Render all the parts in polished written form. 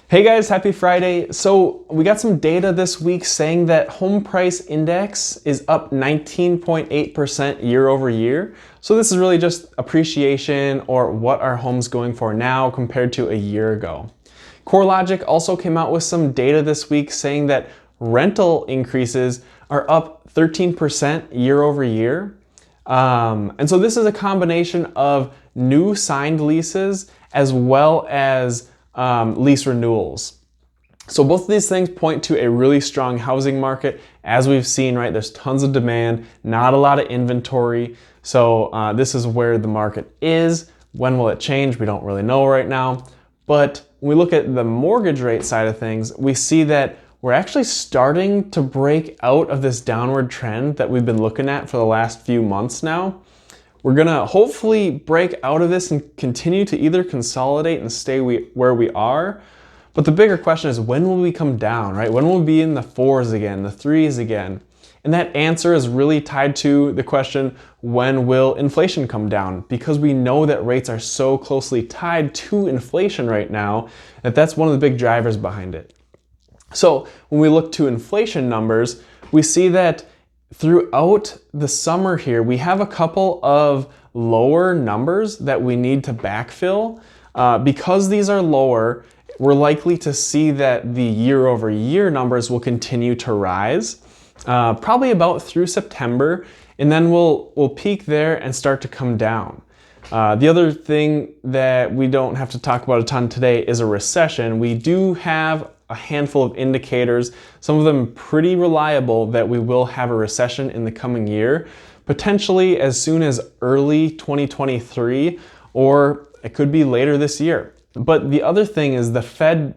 Hey guys, happy Friday. So we got some data this week saying that home price index is up 19.8% year over year. So this is really just appreciation or what are homes going for now compared to a year ago. CoreLogic also came out with some data this week saying that rental increases are up 13% year over year. And so this is a combination of new signed leases as well as lease renewals. So both of these things point to a really strong housing market. As we've seen, right, there's tons of demand, not a lot of inventory. So this is where the market is. When will it change? We don't really know right now. But when we look at the mortgage rate side of things, we see that we're actually starting to break out of this downward trend that we've been looking at for the last few months now. We're gonna hopefully break out of this and continue to either consolidate and stay where we are. But the bigger question is, when will we come down, right? When will we be in the 4s again, the 3s again? And that answer is really tied to the question, when will inflation come down? Because we know that rates are so closely tied to inflation right now, that's one of the big drivers behind it. So when we look to inflation numbers, we see that throughout the summer here, we have a couple of lower numbers that we need to backfill. Because these are lower, we're likely to see that the year over year numbers will continue to rise, probably about through September, and then we'll peak there and start to come down. The other thing that we don't have to talk about a ton today is a recession. We do have a handful of indicators, some of them pretty reliable, that we will have a recession in the coming year, potentially as soon as early 2023, or it could be later this year. But the other thing is the Fed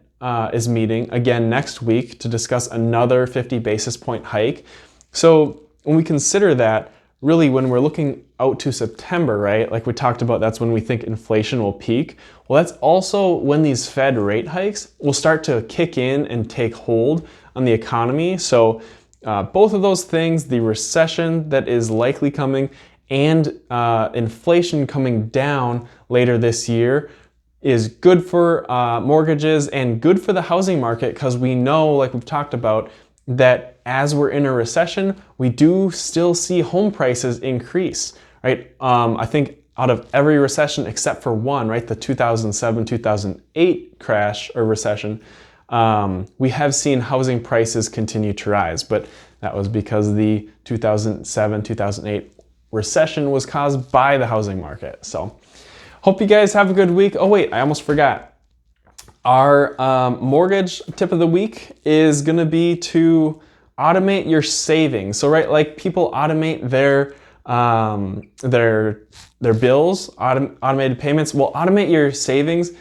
is meeting again next week to discuss another 50 basis point hike. So when we consider that, really when we're looking out to September, right, like we talked about, that's when we think inflation will peak. Well, that's also when these Fed rate hikes will start to kick in and take hold on the economy. So both of those things, the recession that is likely coming and inflation coming down later this year, is good for mortgages and good for the housing market, because we know, like we've talked about, that as we're in a recession, we do still see home prices increase, right? I think out of every recession except for one, right, the 2007, 2008 crash or recession, we have seen housing prices continue to rise, but that was because the 2007, 2008 recession was caused by the housing market. So hope you guys have a good week. Oh wait, I almost forgot. Our mortgage tip of the week is gonna be to automate your savings. So right, like people automate their bills, automated payments. Well, automate your savings,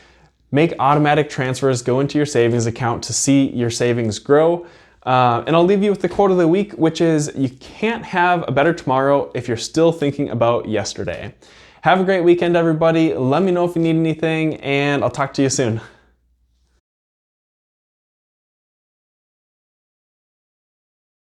make automatic transfers, go into your savings account to see your savings grow. And I'll leave you with the quote of the week, which is, you can't have a better tomorrow if you're still thinking about yesterday. Have a great weekend, everybody. Let me know if you need anything, and I'll talk to you soon.